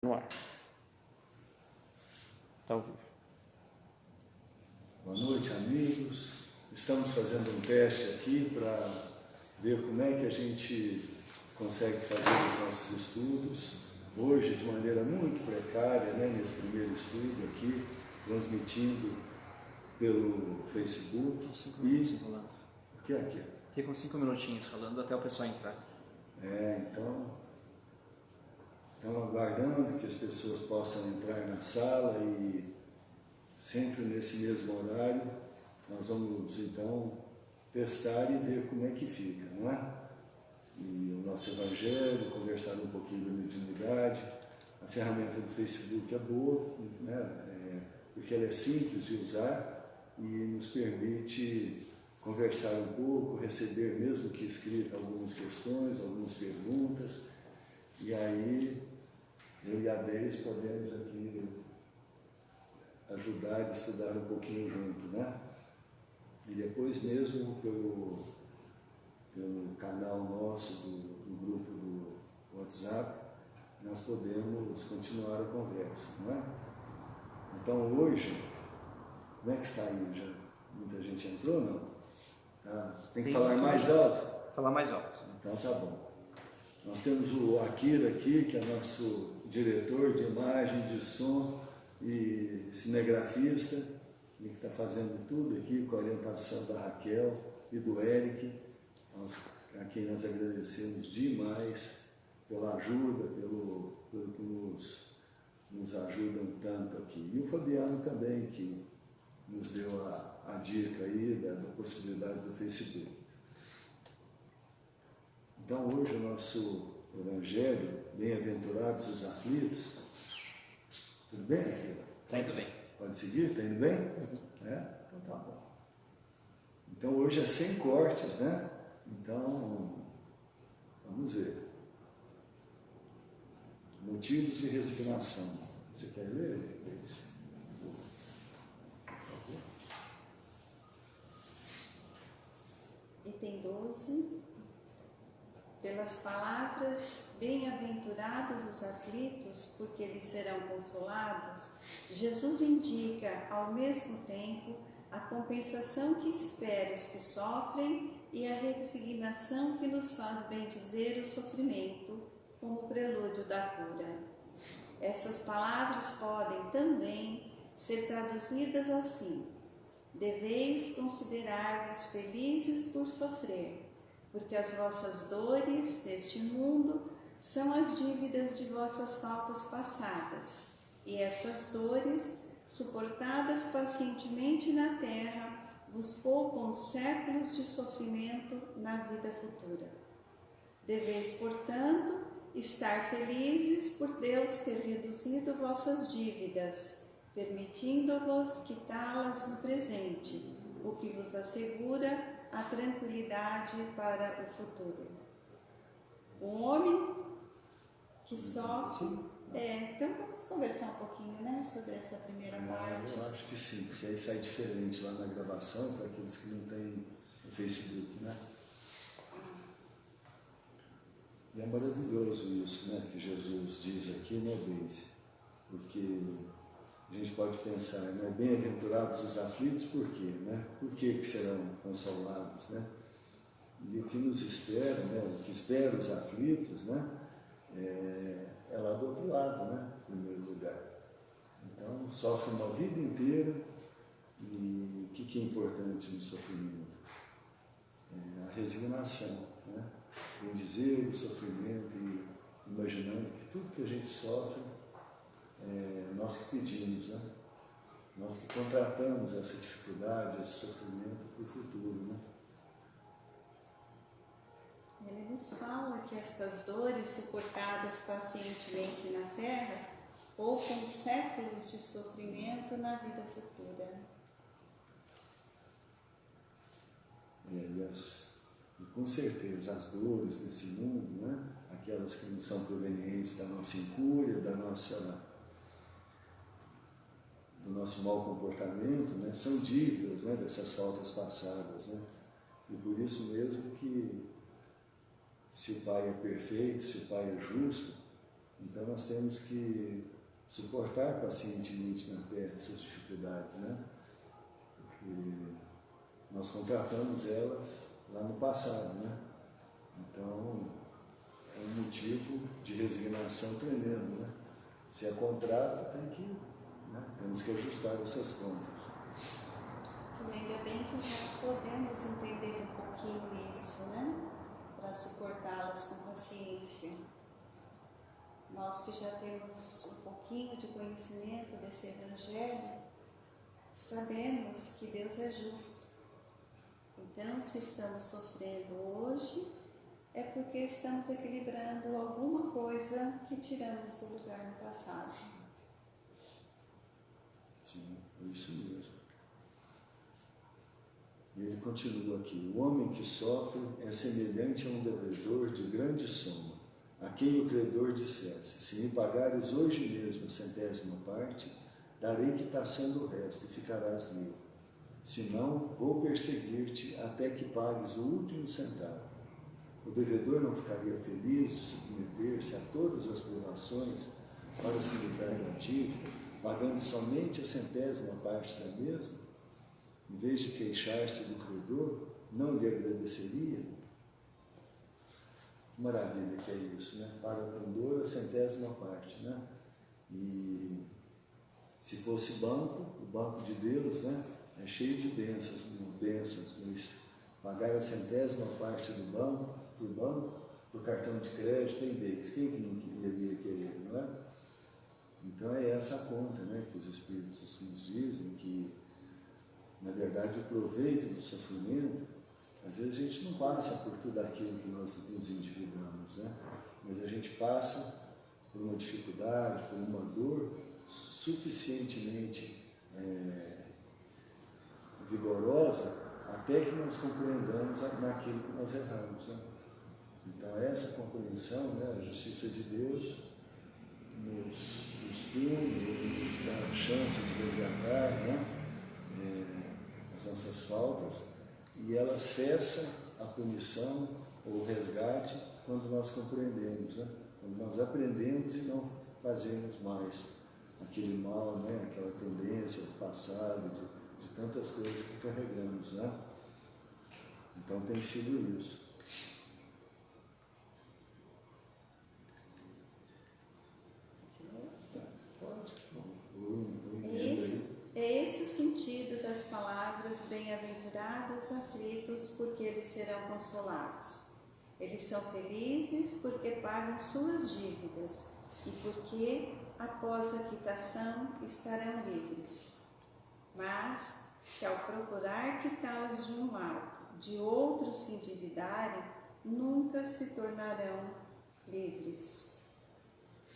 No ar. Tá ao vivo. Boa noite, amigos. Estamos fazendo um teste aqui para ver como é que a gente consegue fazer os nossos estudos. Hoje, de maneira muito precária, nesse primeiro estudo aqui, transmitindo pelo Facebook. Ficam 5 minutinhos falando. O que é aqui? Ficam 5 minutinhos falando até o pessoal entrar. Então, estamos aguardando que as pessoas possam entrar na sala e sempre nesse mesmo horário nós vamos então testar e ver como é que fica, não é? E o nosso evangelho, conversar um pouquinho da mediunidade. A ferramenta do Facebook é boa, porque ela é simples de usar e nos permite conversar um pouco, receber mesmo que escrita algumas questões, algumas perguntas, e aí eu e a Deise podemos aqui ajudar a estudar um pouquinho junto, né? E depois mesmo pelo canal nosso do grupo do WhatsApp, nós podemos continuar a conversa, não é? Então hoje, como é que está aí? Já muita gente entrou, não? Tem que falar mais alto? Falar mais alto. Então tá bom. Nós temos o Akira aqui, que é nosso diretor de imagem, de som e cinegrafista, que está fazendo tudo aqui com a orientação da Raquel e do Eric, a quem nós agradecemos demais pela ajuda, pelo que nos ajudam tanto aqui. E o Fabiano também, que nos deu a dica aí da possibilidade do Facebook. Então hoje o nosso Evangelho, bem-aventurados os aflitos. Tudo bem, Akira? Tá indo bem. Pode seguir? Está indo bem? Então tá bom. Então hoje é sem cortes, né? Então, vamos ver. Motivos de resignação. Você quer ler? Item 12. Pelas palavras, bem-aventurados os aflitos, porque eles serão consolados, Jesus indica, ao mesmo tempo, a compensação que espera os que sofrem e a resignação que nos faz bendizer o sofrimento, como prelúdio da cura. Essas palavras podem também ser traduzidas assim: deveis considerar-vos felizes por sofrer, porque as vossas dores neste mundo são as dívidas de vossas faltas passadas, e essas dores, suportadas pacientemente na terra, vos poupam séculos de sofrimento na vida futura. Deveis, portanto, estar felizes por Deus ter reduzido vossas dívidas, permitindo-vos quitá-las no presente, o que vos assegura a tranquilidade para o futuro. Um homem que sofre... então vamos conversar um pouquinho, sobre essa primeira parte. Eu acho que sim, porque aí sai diferente lá na gravação para aqueles que não têm o Facebook, né? E é maravilhoso isso, né, que Jesus diz aqui, né, Deise? Porque a gente pode pensar, né, bem-aventurados os aflitos, por quê, né? Por que serão consolados, né? E o que nos espera, né, o que espera os aflitos, né, é lá do outro lado, né, em primeiro lugar. Então, sofre uma vida inteira e o que é importante no sofrimento? A resignação, né? Bem dizer o sofrimento e imaginando que tudo que a gente sofre nós que pedimos, né? Nós que contratamos essa dificuldade, esse sofrimento para o futuro, né? Ele nos fala que estas dores suportadas pacientemente na terra poupam séculos de sofrimento na vida futura. E com certeza as dores desse mundo, né? Aquelas que não são provenientes da nossa incúria, do nosso mau comportamento, né? São dívidas, né? Dessas faltas passadas, né? E por isso mesmo que se o Pai é perfeito, se o Pai é justo, Então nós temos que suportar pacientemente na terra essas dificuldades, né? Porque nós contratamos elas lá no passado, né? Então é um motivo de resignação tremendo, né? Se é contrato, temos que ajustar essas contas. Ainda bem que já podemos entender um pouquinho isso, né? Para suportá-las com paciência. Nós que já temos um pouquinho de conhecimento desse Evangelho, sabemos que Deus é justo. Então, se estamos sofrendo hoje, é porque estamos equilibrando alguma coisa que tiramos do lugar no passado. Sim, é isso mesmo. E ele continua aqui: o homem que sofre é semelhante a um devedor de grande soma, a quem o credor dissesse: se me pagares hoje mesmo a 100ª parte, darei quitação do resto e ficarás livre. Senão, vou perseguir-te até que pagues o último centavo. O devedor não ficaria feliz de submeter-se a todas as privações para se livrar da dívida, pagando somente a 100ª parte da mesma? Em vez de queixar-se do credor, não lhe agradeceria? Que maravilha que é isso, né? Paga com dor a 100ª parte, né? E se fosse banco, o banco de Deus, né? É cheio de bênçãos, mas pagar a 100ª parte do banco, por cartão de crédito, tem vez, quem que não queria querer, não é? Então é essa a conta, né, que os Espíritos nos dizem, que na verdade o proveito do sofrimento, às vezes a gente não passa por tudo aquilo que nós nos endividamos, né? Mas a gente passa por uma dificuldade, por uma dor suficientemente vigorosa até que nós compreendamos naquilo que nós erramos, né? Então essa compreensão, né, a justiça de Deus nos pune, nos dá a chance de resgatar, né, as nossas faltas, e ela cessa a punição ou o resgate quando nós compreendemos, né? Quando nós aprendemos e não fazemos mais aquele mal, né, aquela tendência do passado, de tantas coisas que carregamos, né? Então tem sido isso. É esse o sentido das palavras: bem-aventurados aflitos, porque eles serão consolados. Eles são felizes porque pagam suas dívidas e porque, após a quitação, estarão livres. Mas, se ao procurar quitá-las de um lado, de outro se endividarem, nunca se tornarão livres.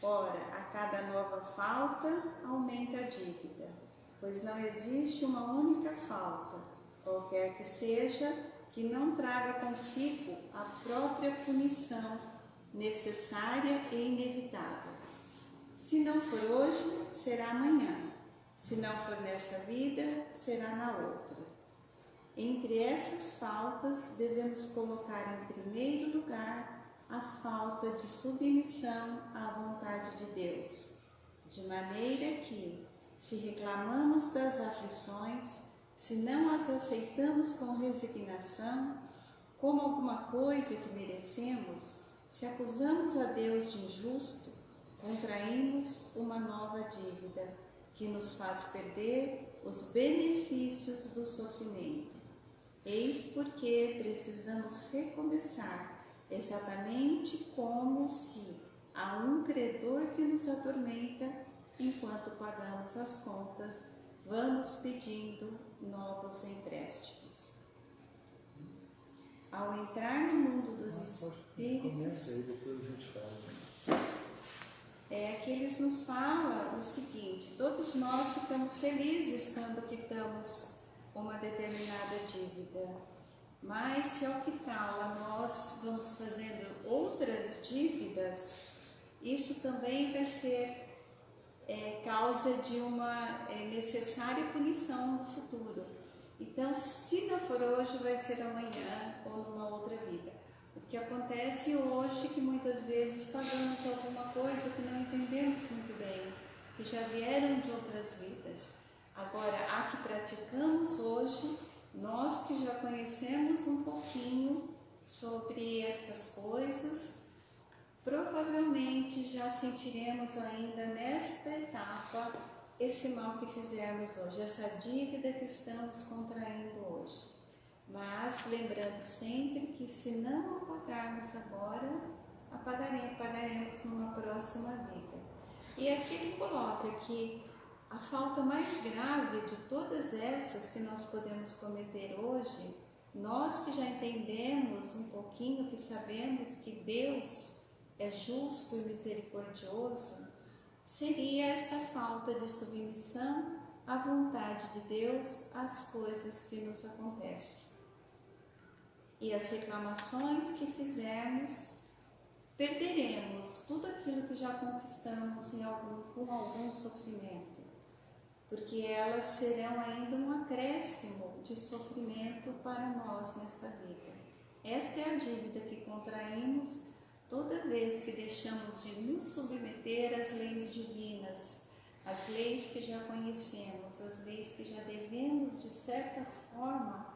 Ora, a cada nova falta, aumenta a dívida, pois não existe uma única falta, qualquer que seja, que não traga consigo a própria punição necessária e inevitável. Se não for hoje, será amanhã. Se não for nessa vida, será na outra. Entre essas faltas, devemos colocar em primeiro lugar a falta de submissão à vontade de Deus, de maneira que, se reclamamos das aflições, se não as aceitamos com resignação, como alguma coisa que merecemos, se acusamos a Deus de injusto, contraímos uma nova dívida, que nos faz perder os benefícios do sofrimento. Eis porque precisamos recomeçar, exatamente como se há um credor que nos atormenta, enquanto pagamos as contas, vamos pedindo novos empréstimos. Ao entrar no mundo dos espíritos, que eles nos falam o seguinte: todos nós ficamos felizes quando quitamos uma determinada dívida, mas se ao quitá-la nós vamos fazendo outras dívidas, isso também vai ser causa de uma necessária punição no futuro. Então, se não for hoje, vai ser amanhã ou numa outra vida. O que acontece hoje que muitas vezes pagamos alguma coisa que não entendemos muito bem, que já vieram de outras vidas. Agora, a que praticamos hoje, nós que já conhecemos um pouquinho sobre estas coisas, provavelmente já sentiremos ainda nesta etapa esse mal que fizemos hoje, essa dívida que estamos contraindo hoje. Mas lembrando sempre que se não apagarmos agora, pagaremos numa próxima vida. E aqui ele coloca que a falta mais grave de todas essas que nós podemos cometer hoje, nós que já entendemos um pouquinho, que sabemos que Deus é justo e misericordioso, seria esta falta de submissão à vontade de Deus às coisas que nos acontecem. E as reclamações que fizermos, perderemos tudo aquilo que já conquistamos com algum sofrimento, porque elas serão ainda um acréscimo de sofrimento para nós nesta vida. Esta é a dívida que contraímos toda vez que deixamos de nos submeter às leis divinas, às leis que já conhecemos, às leis que já devemos, de certa forma,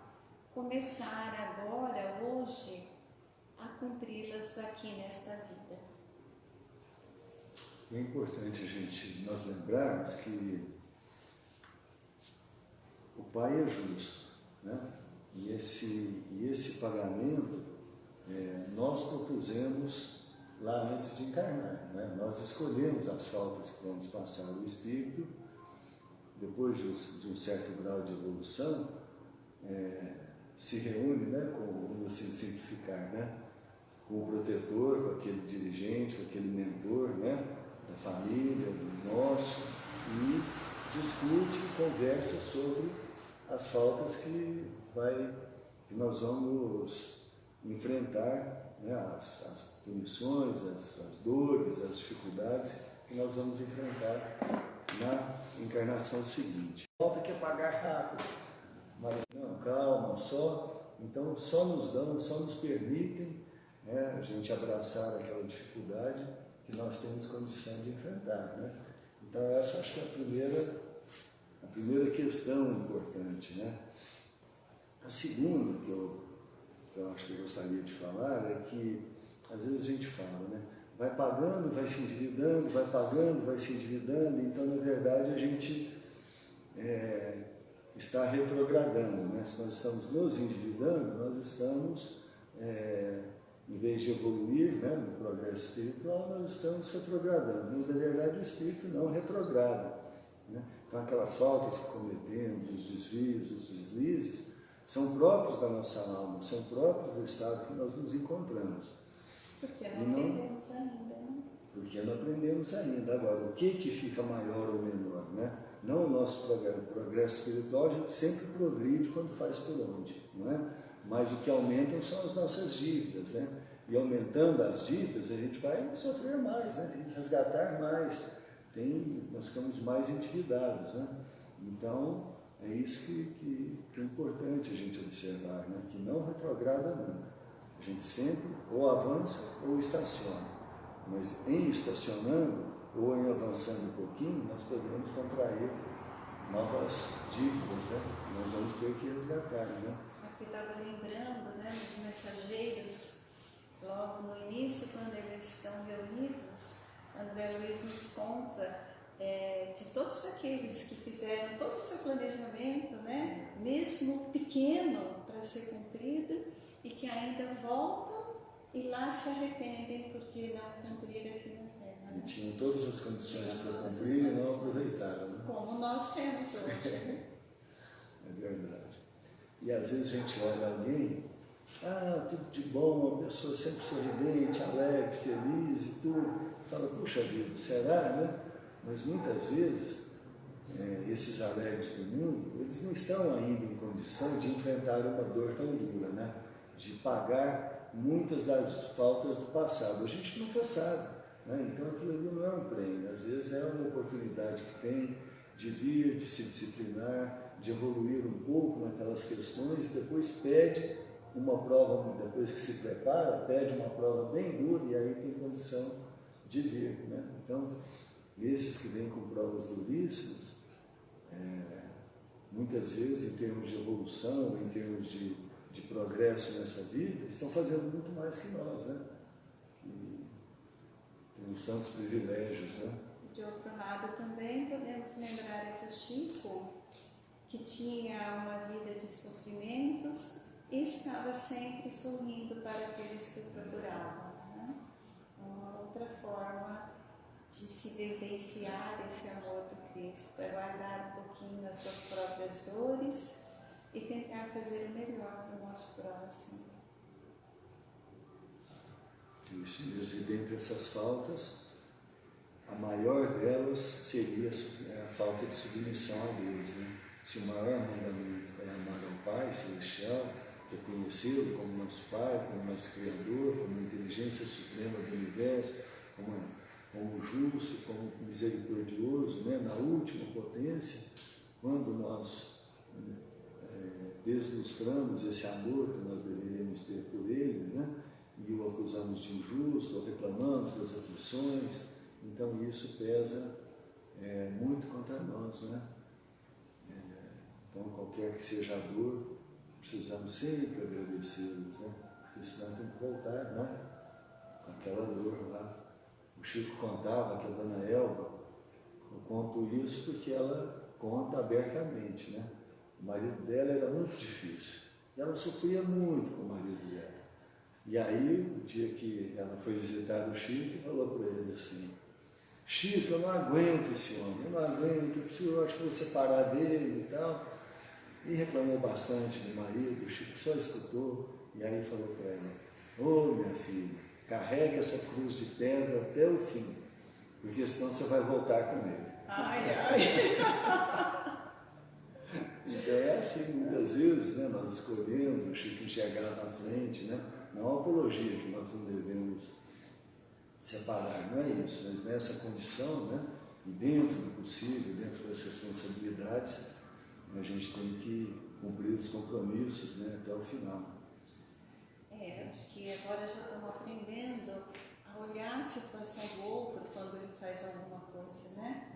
começar agora, hoje, a cumpri-las aqui nesta vida. É importante nós lembrarmos que o Pai é justo, né? E esse pagamento nós propusemos lá antes de encarnar, né? Nós escolhemos as faltas que vamos passar ao Espírito, depois de um certo grau de evolução, se reúne, né, vamos assim simplificar, né, com o protetor, com aquele dirigente, com aquele mentor, né, da família, do nosso, e discute e conversa sobre as faltas que nós vamos enfrentar, né, as punições, as dores, as dificuldades que nós vamos enfrentar na encarnação seguinte. Falta que é pagar rápido, mas não, calma, então só nos permitem, né, a gente abraçar aquela dificuldade que nós temos condição de enfrentar, né? Então essa acho que é a primeira questão importante, né? A segunda que eu acho que eu gostaria de falar é que às vezes a gente fala, né, vai pagando, vai se endividando, vai pagando, vai se endividando, então na verdade a gente está retrogradando, né? Se nós estamos nos endividando, nós estamos, em vez de evoluir, né, no progresso espiritual, nós estamos retrogradando, mas na verdade o espírito não retrograda, né? Então aquelas faltas que cometemos, os desvios, os deslizes, são próprios da nossa alma, são próprios do estado que nós nos encontramos. Porque não aprendemos ainda, né? Porque não aprendemos ainda. Agora, o que fica maior ou menor, né? Não o nosso progresso espiritual, a gente sempre progride quando faz por onde, não é? Mas o que aumentam são as nossas dívidas, né? E aumentando as dívidas, a gente vai sofrer mais, né? Tem que resgatar mais, nós ficamos mais endividados, né? Então, é isso que é importante a gente observar, né? Que não retrograda nunca. A gente sempre ou avança ou estaciona. Mas em estacionando ou em avançando um pouquinho, nós podemos contrair novas dívidas, né? Nós vamos ter que resgatar, né? Aqui estava lembrando, né, dos mensageiros, logo no início, quando eles estão reunidos, André Luiz nos conta de todos aqueles que fizeram todo o seu planejamento, né, mesmo pequeno para ser cumprido, e que ainda voltam e lá se arrependem porque não cumpriram aqui na Terra. Né? E tinham todas as condições para cumprir e não aproveitaram. Né? Como nós temos hoje. É verdade. E às vezes a gente olha alguém, tudo de bom, uma pessoa sempre sorridente, alegre, feliz e tudo, e fala, puxa vida, será, né? Mas muitas vezes, esses alegres do mundo, eles não estão ainda em condição de enfrentar uma dor tão dura, né? De pagar muitas das faltas do passado. A gente nunca sabe, né? Então aquilo ali não é um prêmio, às vezes é uma oportunidade que tem de vir, de se disciplinar, de evoluir um pouco naquelas questões, depois pede uma prova, depois que se prepara, pede uma prova bem dura e aí tem condição de vir, né? Então, esses que vêm com provas duríssimas, muitas vezes, em termos de evolução, em termos de progresso nessa vida, estão fazendo muito mais que nós, né? E temos tantos privilégios, né? De outro lado, também podemos lembrar aqui o Chico, que tinha uma vida de sofrimentos e estava sempre sorrindo para aqueles que o procuravam, né? Uma outra forma de se vivenciar esse amor do Cristo é guardar um pouquinho as suas próprias dores e tentar fazer o melhor para o nosso próximo. Isso mesmo, e dentre essas faltas, a maior delas seria a falta de submissão a Deus, né? Se o maior mandamento é amar ao Pai Celestial, reconhecê-lo como nosso Pai, como nosso Criador, como a inteligência suprema do universo, como justo, como misericordioso, né? Na última potência, quando nós deslumbramos esse amor que nós deveríamos ter por Ele, né? E o acusamos de injusto, ou reclamamos das aflições, então isso pesa muito contra nós, né? Então, qualquer que seja a dor, precisamos sempre agradecê-los, né? Porque senão tem que voltar, né? Com aquela dor lá. O Chico contava que a dona Elba, eu conto isso porque ela conta abertamente, né? O marido dela era muito difícil. E ela sofria muito com o marido dela. E aí, o dia que ela foi visitar o Chico, falou para ele assim: Chico, eu não aguento esse homem, eu não aguento, eu acho que vou separar dele e tal. E reclamou bastante do marido, o Chico só escutou, e aí falou para ela: ô minha filha, carregue essa cruz de pedra até o fim, porque senão você vai voltar com ele. Ai, ai. Então é assim, muitas vezes, né, nós escolhemos o Chico enxergar na frente, né? Não é uma apologia que nós não devemos separar, não é isso, mas nessa condição, né, e dentro do possível, dentro das responsabilidades, a gente tem que cumprir os compromissos, né, até o final. Acho que agora já estamos aprendendo a olhar a situação do outro quando ele faz alguma coisa, né?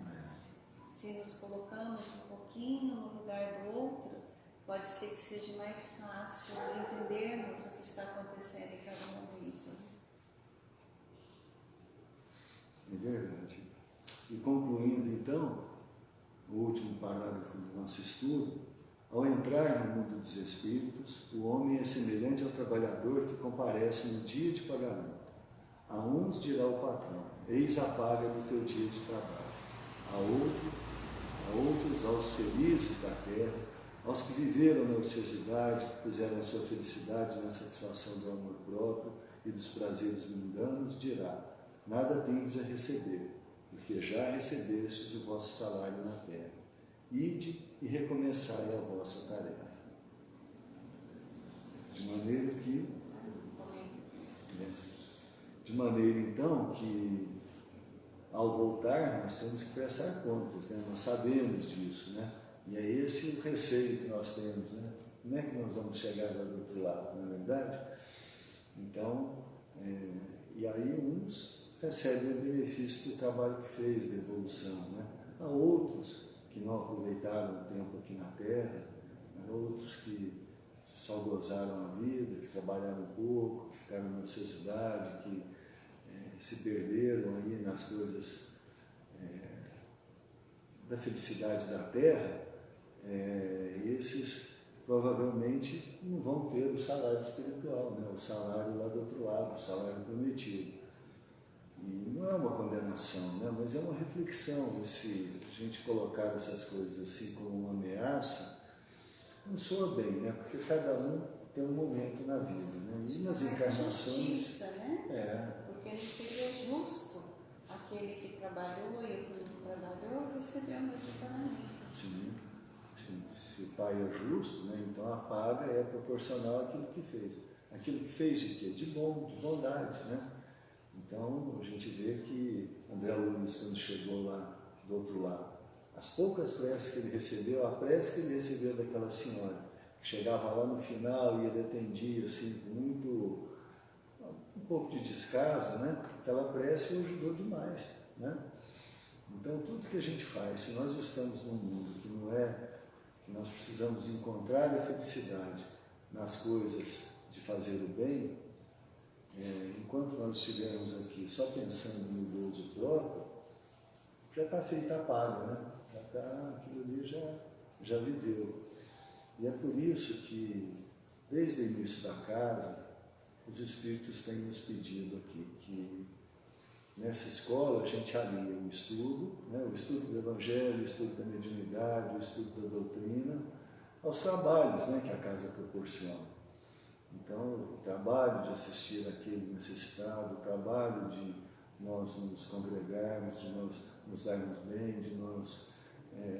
Se nos colocamos um pouquinho no lugar do outro, pode ser que seja mais fácil entendermos o que está acontecendo em cada momento. É verdade. E concluindo então, o último parágrafo do nosso estudo, ao entrar no mundo dos espíritos, o homem é semelhante ao trabalhador que comparece no dia de pagamento. A uns dirá o patrão: eis a paga do teu dia de trabalho. A outros, aos felizes da terra, aos que viveram na ociosidade, que puseram a sua felicidade na satisfação do amor próprio e dos prazeres mundanos, dirá: nada tendes a receber, porque já recebestes o vosso salário na terra. Ide e recomeçai a vossa tarefa. De maneira então que ao voltar nós temos que prestar contas, né? Nós sabemos disso, né? E é esse o receio que nós temos, né? Como é que nós vamos chegar lá do outro lado, não é verdade? Então, e aí uns recebem o benefício do trabalho que fez, da evolução, né? Há outros que não aproveitaram o tempo aqui na Terra, há outros que só gozaram a vida, que trabalharam pouco, que ficaram na ociosidade, que se perderam aí nas coisas da felicidade da Terra, esses provavelmente não vão ter o salário espiritual, né? O salário lá do outro lado, o salário prometido. E não é uma condenação, né? Mas é uma reflexão. Se a gente colocar essas coisas assim como uma ameaça, não soa bem, né? Porque cada um tem um momento na vida, né? E nas encarnações... Justiça, né? Porque não seria justo aquele que trabalhou e o que não trabalhou receber o mesmo pagamento. Sim. Se o Pai é justo, né? Então a paga é proporcional àquilo que fez. Aquilo que fez de quê? De bom, de bondade, né? Então a gente vê que André Luiz, quando chegou lá do outro lado, as poucas preces que ele recebeu, a prece que ele recebeu daquela senhora, chegava lá no final e ele atendia assim, com um pouco de descaso, né? Aquela prece o ajudou demais, né? Então, tudo que a gente faz, se nós estamos num mundo que não é, que nós precisamos encontrar a felicidade nas coisas de fazer o bem, enquanto nós estivermos aqui só pensando no gozo próprio, já está feita a paga, né? Já está, aquilo ali já viveu. E é por isso que, desde o início da casa, os Espíritos têm nos pedido aqui que nessa escola a gente alia o estudo, né? O estudo do Evangelho, o estudo da mediunidade, o estudo da doutrina, aos trabalhos, né, que a casa proporciona. Então, o trabalho de assistir aquele necessitado, o trabalho de nós nos congregarmos, de nós nos darmos bem, de nós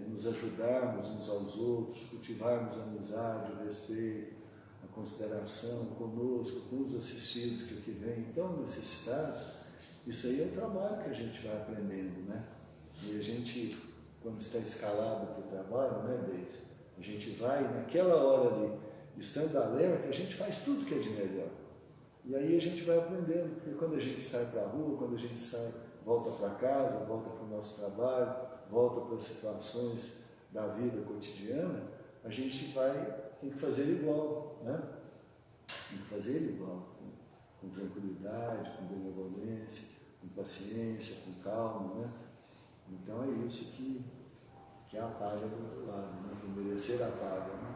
nos ajudarmos uns aos outros, cultivarmos a amizade, o respeito, a consideração conosco, com os assistidos que aqui vêm tão necessitados. Isso aí é o trabalho que a gente vai aprendendo, né? E a gente, quando está escalado para o trabalho, né, Deise? A gente vai, naquela hora ali, estando alerta, a gente faz tudo que é de melhor. E aí a gente vai aprendendo, porque quando a gente sai para a rua, quando a gente sai, volta para casa, volta para o nosso trabalho, volta para as situações da vida cotidiana, a gente tem que fazer igual, né? Tem que fazer igual, com tranquilidade, com benevolência, com paciência, com calma, né? Então é isso que é a paga do outro lado, né? Que merecer a paga, né?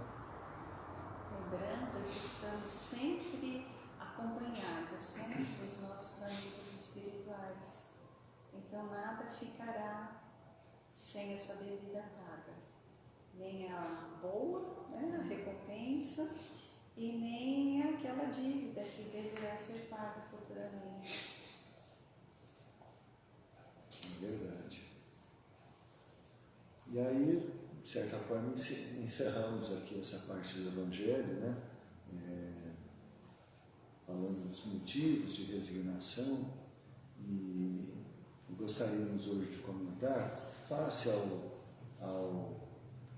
Lembrando que estamos sempre acompanhados, né, dos nossos amigos espirituais. Então nada ficará sem a sua devida paga. Nem a boa, né, a recompensa, e nem aquela dívida que deverá ser paga futuramente. É verdade. E aí, de certa forma, encerramos aqui essa parte do Evangelho, né? Falando dos motivos de resignação, e gostaríamos hoje de comentar, face ao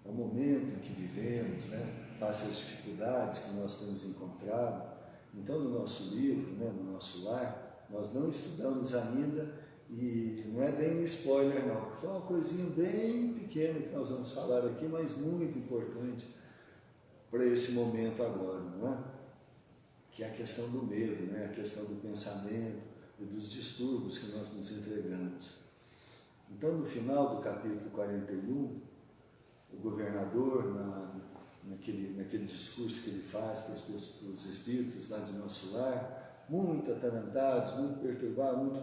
momento em que vivemos, né? Face às dificuldades que nós temos encontrado. Então, no nosso livro, né, no nosso lar, nós não estudamos ainda, e não é bem um spoiler não, porque é uma coisinha bem pequena que nós vamos falar aqui, mas muito importante para esse momento agora, não é? Que é a questão do medo, né? A questão do pensamento e dos distúrbios que nós nos entregamos. Então, no final do capítulo 41, o governador, naquele discurso que ele faz para os espíritos lá de nosso lar, muito atarantados, muito perturbados,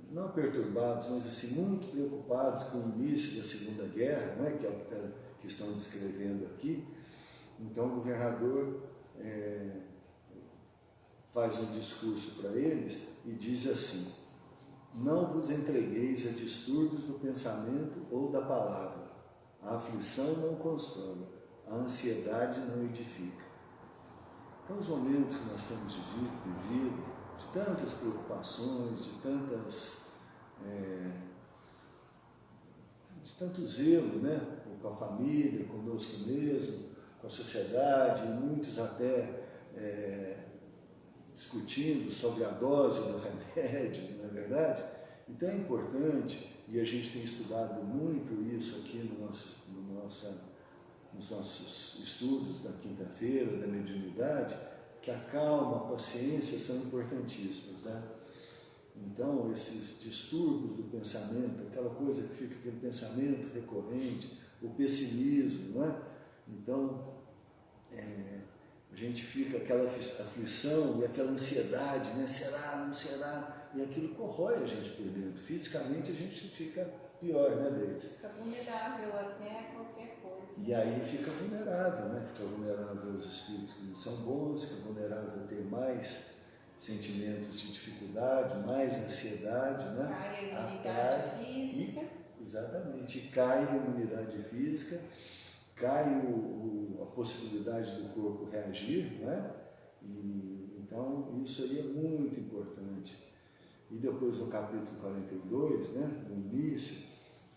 não perturbados, mas assim, muito preocupados com o início da Segunda Guerra, né, que é o que estão descrevendo aqui. Então o governador faz um discurso para eles e diz assim: não vos entregueis a distúrbios do pensamento ou da palavra, a aflição não constrói, a ansiedade não edifica. Então os momentos que nós temos vivido, de tantas preocupações, de tanto zelo, né? Com a família, conosco mesmo, com a sociedade, e muitos até discutindo sobre a dose do remédio, não é verdade? Então é importante, e a gente tem estudado muito isso aqui nos nossos estudos da quinta-feira, da mediunidade, que a calma, a paciência são importantíssimas, né? Então, esses distúrbios do pensamento, aquela coisa que fica, aquele pensamento recorrente, o pessimismo, não é? Então, a gente fica aquela aflição e aquela ansiedade, né? Será, não será? E aquilo corrói a gente por dentro. Fisicamente a gente fica pior, né, Deise? Fica vulnerável até a qualquer coisa. E aí fica vulnerável, né? Fica vulnerável aos espíritos que não são bons, fica vulnerável a ter mais sentimentos de dificuldade, mais ansiedade, né? Cai a imunidade física. Exatamente, cai a imunidade física, cai a possibilidade do corpo reagir, né? Então isso aí é muito importante. E depois no capítulo 42, né, no início,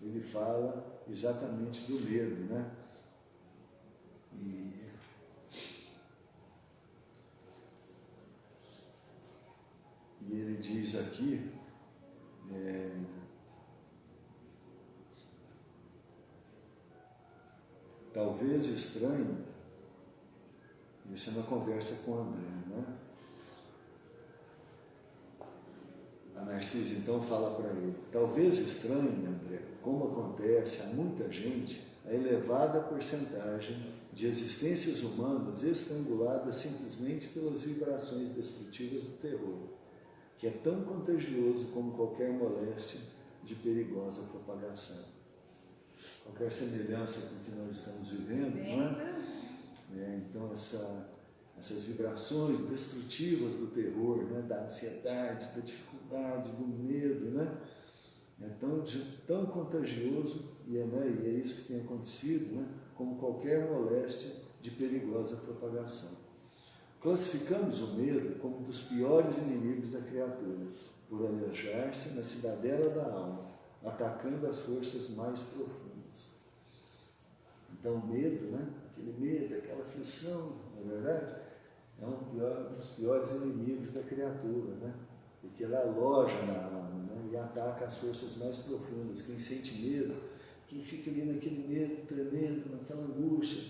ele fala exatamente do medo, né? E ele diz aqui, talvez estranho, isso é uma conversa com o André, não é? A Narcisa então fala para ele, talvez estranhe, André, como acontece a muita gente, a elevada porcentagem de existências humanas estranguladas simplesmente pelas vibrações destrutivas do terror, que é tão contagioso como qualquer moléstia de perigosa propagação. Qualquer semelhança com o que nós estamos vivendo, não é? Então, essas vibrações destrutivas do terror, né? Da ansiedade, da dificuldade, do medo, né? É tão contagioso e é isso que tem acontecido, né? Como qualquer moléstia de perigosa propagação. Classificamos o medo como um dos piores inimigos da criatura, por alojar-se na cidadela da alma, atacando as forças mais profundas. Então o medo, né? Aquele medo, aquela aflição, não é verdade? É um dos piores inimigos da criatura, né? Porque ela aloja na alma, né? E ataca as forças mais profundas. Quem sente medo, quem fica ali naquele medo tremendo, naquela angústia,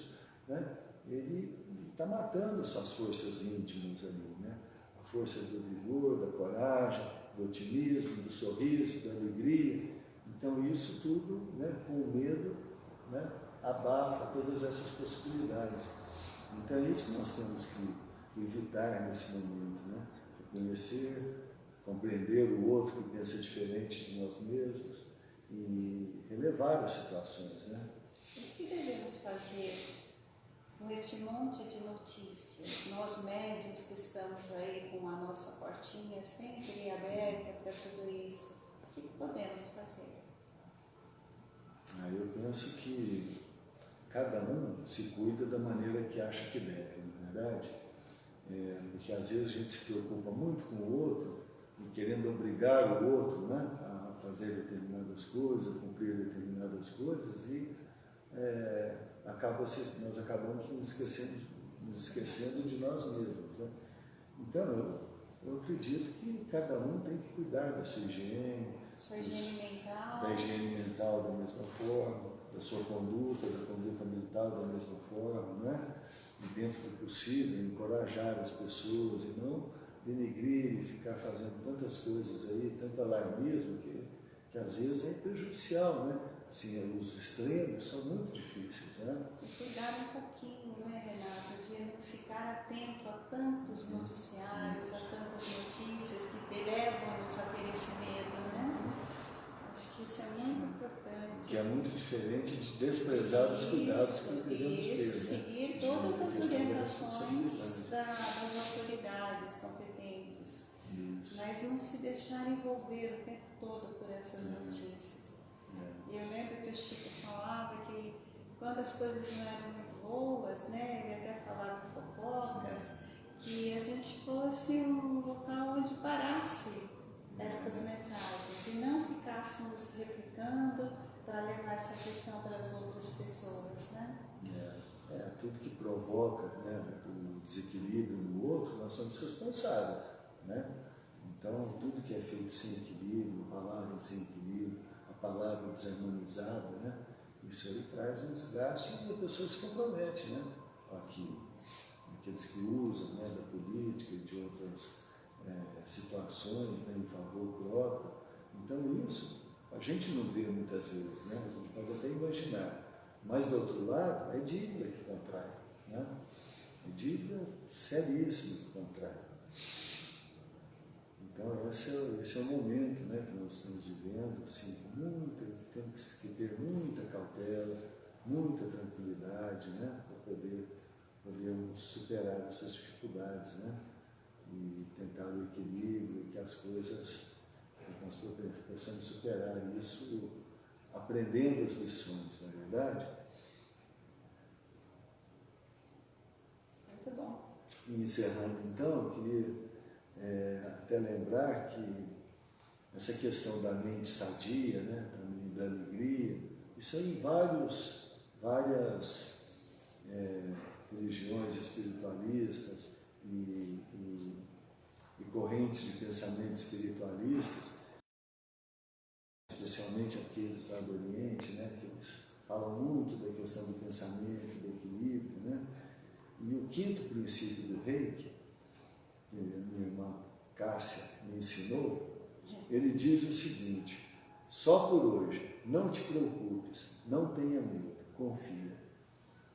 né? Ele está matando as suas forças íntimas ali, né? A força do vigor, da coragem, do otimismo, do sorriso, da alegria. Então isso tudo, né? Com o medo, né? Abafa todas essas possibilidades. Então é isso que nós temos que evitar nesse momento, né? Conhecer, compreender o outro que pensa diferente de nós mesmos e relevar as situações, né? O que devemos fazer com este monte de notícias? Nós médiuns que estamos aí com a nossa portinha sempre aberta para tudo isso, o que podemos fazer? Eu penso que cada um se cuida da maneira que acha que deve, não é verdade? Porque às vezes a gente se preocupa muito com o outro e querendo obrigar o outro, né, a fazer determinadas coisas, a cumprir determinadas coisas e nós acabamos nos esquecendo de nós mesmos, né? Então eu acredito que cada um tem que cuidar da sua higiene, mental. Da higiene mental da mesma forma, da sua conduta, da conduta mental da mesma forma, né? E dentro do possível, encorajar as pessoas e não denegrir e ficar fazendo tantas coisas aí, tanto alarmismo que às vezes é prejudicial, né? Assim, os extremos são muito difíceis, né? E cuidar um pouquinho, né, Renato, de não ficar atento a tantos noticiários, a tantas notícias que levam-nos a ter esse medo, né? Acho que isso é muito importante. Que é muito diferente de desprezar os cuidados que devemos ter, né? Seguir todas as orientações das autoridades competentes, mas não se deixar envolver o tempo todo por essas notícias. Eu lembro que o Chico falava que quando as coisas não eram muito boas, né, ele até falava fofocas, que a gente fosse um local onde parasse essas mensagens e não ficássemos replicando para levar essa questão para as outras pessoas, né? Tudo que provoca, né, o desequilíbrio no outro, nós somos responsáveis, né? Então, tudo que é feito sem equilíbrio, palavra sem equilíbrio, a palavra desarmonizada, né? Isso aí traz um desgaste e a pessoa se compromete, né, com aquilo. Aqueles que usam, né, da política e de outras situações, né, em favor próprio. Então isso a gente não vê muitas vezes, né? A gente pode até imaginar. Mas do outro lado é dívida que contrai, né? É dívida seríssima que contrai. Então esse é o momento, né, que nós estamos vivendo, assim, temos que ter muita cautela, muita tranquilidade, né, para podermos superar essas dificuldades, né? E tentar o equilíbrio, que as coisas, que nós possamos superar isso aprendendo as lições, não é verdade? Muito bom. E encerrando então, eu queria até lembrar que essa questão da mente sadia, né, também da alegria, isso aí em várias religiões espiritualistas e e correntes de pensamentos espiritualistas, especialmente aqueles lá do Oriente, né, que eles falam muito da questão do pensamento, do equilíbrio, né? E o quinto princípio do Reiki, que minha irmã Cássia me ensinou, ele diz o seguinte: só por hoje, não te preocupes, não tenha medo, confia.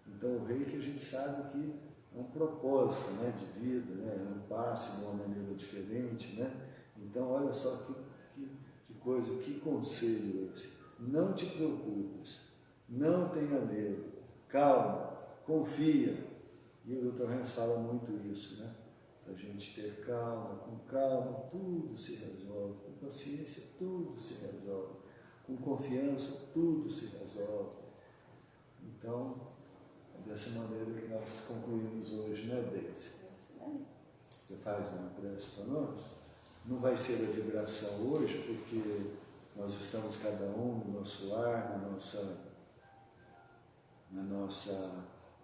Então o Reiki a gente sabe que é um propósito, né, de vida, né, é um passe de uma maneira diferente, né? Então olha só que coisa, que conselho esse. Não te preocupes, não tenha medo, calma, confia. E o Dr. Hans fala muito isso, né? Para a gente ter calma, com calma tudo se resolve, com paciência tudo se resolve, com confiança tudo se resolve. Então, é dessa maneira que nós concluímos hoje, né, Deise? Você faz uma prece para nós? Não vai ser a vibração hoje, porque nós estamos cada um no nosso lar,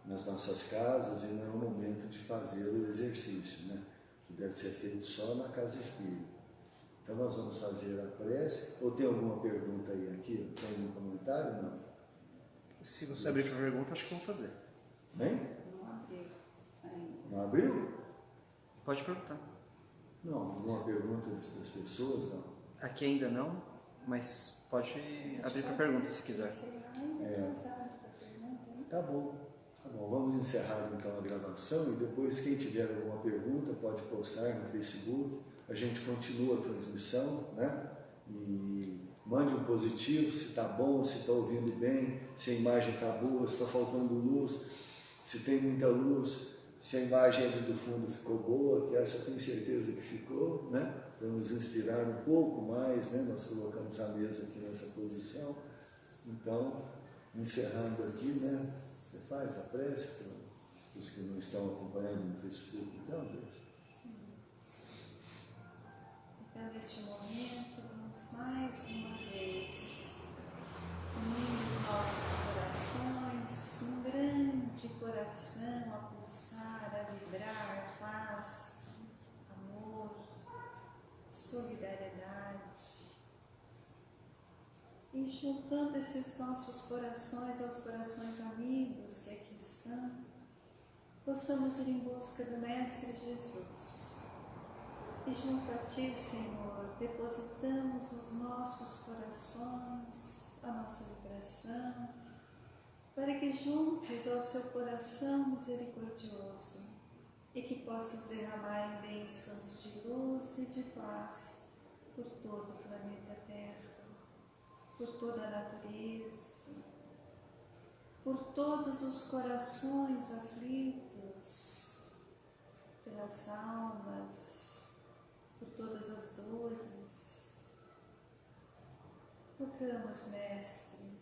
nas nossas casas, e não é o momento de fazer o exercício, né? Que deve ser feito só na casa espírita. Então nós vamos fazer a prece. Ou tem alguma pergunta aí aqui? Tem algum comentário? Não? Se você abrir para pergunta, acho que vou fazer. Hein? Não abriu ainda. Não abriu? Pode perguntar. Não, alguma pergunta das pessoas? Não. Aqui ainda não, mas pode abrir para pergunta se quiser. Tá bom. Tá bom, vamos encerrar então a gravação e depois quem tiver alguma pergunta pode postar no Facebook. A gente continua a transmissão, né? E mande um positivo, se está bom, se está ouvindo bem, se a imagem está boa, se está faltando luz, se tem muita luz, se a imagem ali do fundo ficou boa, que essa eu tenho certeza que ficou, né? Para nos inspirar um pouco mais, né? Nós colocamos a mesa aqui nessa posição. Então, encerrando aqui, né? Você faz a prece para os que não estão acompanhando no Facebook, então, Deus. Sim. Então, neste momento, vamos mais uma vez unir os nossos corações, um grande coração a pulsar, a vibrar, paz, amor, solidariedade. E juntando esses nossos corações aos corações amigos que aqui estão, possamos ir em busca do Mestre Jesus. E junto a Ti, Senhor, depositamos os nossos corações, a nossa vibração, para que juntes ao Seu coração misericordioso e que possas derramar em bênçãos de luz e de paz por todo o planeta Terra, por toda a natureza, por todos os corações aflitos, pelas almas, por todas as dores. Rogamos, Mestre,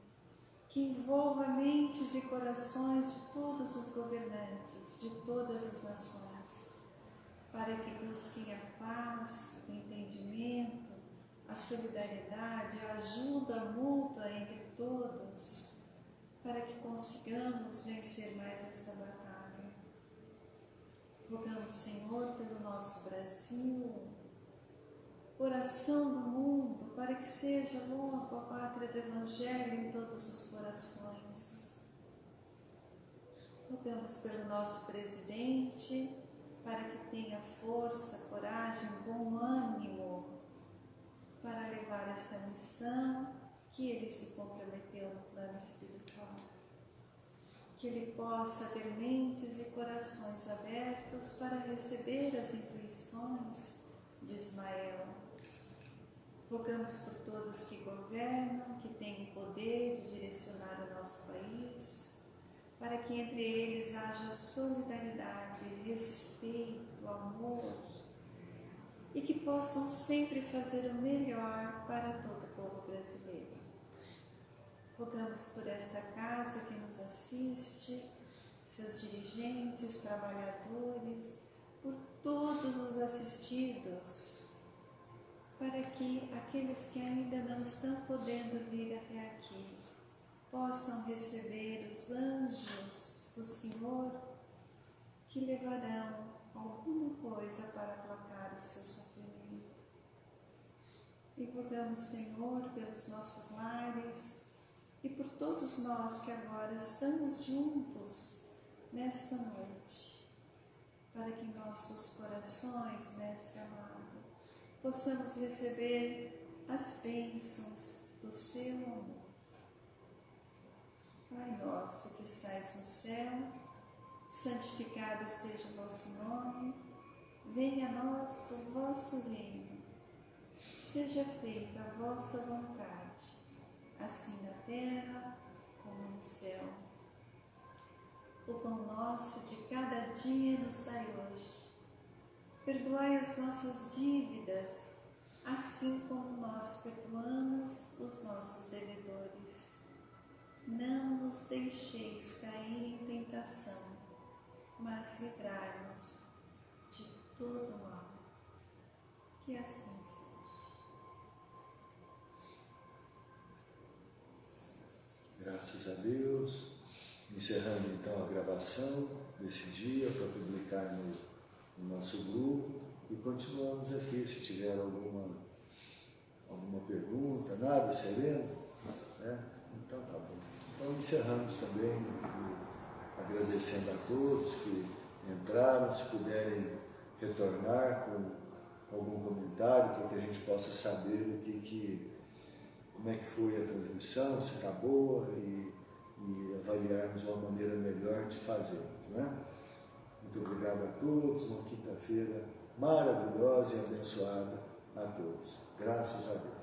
que envolva mentes e corações de todos os governantes, de todas as nações, para que busquem a paz, o entendimento, a solidariedade, a ajuda mútua entre todos, para que consigamos vencer mais esta batalha. Rogamos, Senhor, pelo nosso Brasil, coração do mundo, para que seja logo a pátria do Evangelho em todos os corações. Rogamos pelo nosso presidente, para que tenha força, coragem, bom ânimo, para levar esta missão que ele se comprometeu no plano espiritual. Que ele possa ter mentes e corações abertos para receber as intuições de Ismael. Rogamos por todos que governam, que têm o poder de direcionar o nosso país, para que entre eles haja solidariedade, respeito, amor, e que possam sempre fazer o melhor para todo o povo brasileiro. Rogamos por esta casa que nos assiste, seus dirigentes, trabalhadores, por todos os assistidos, para que aqueles que ainda não estão podendo vir até aqui possam receber os anjos do Senhor que levarão alguma coisa para aplacar o seu sofrimento. E rogamos, Senhor, pelos nossos lares e por todos nós que agora estamos juntos nesta noite, para que nossos corações, Mestre amado, possamos receber as bênçãos do seu amor. Pai nosso que estais no céu, santificado seja o vosso nome, venha a nós o vosso reino, seja feita a vossa vontade, assim na terra como no céu. O pão nosso de cada dia nos dai hoje. Perdoai as nossas dívidas, assim como nós perdoamos os nossos devedores. Não nos deixeis cair em tentação, mas livrai-nos de todo mal. Que assim seja. Graças a Deus. Encerrando então a gravação desse dia para publicar no nosso grupo e continuamos aqui. Se tiver alguma pergunta, nada, sereno, né? Então tá bom. Então encerramos também agradecendo a todos que entraram, se puderem retornar com algum comentário para que a gente possa saber como é que foi a transmissão, se está boa e avaliarmos uma maneira melhor de fazermos, né? Muito obrigado a todos, uma quinta-feira maravilhosa e abençoada a todos. Graças a Deus.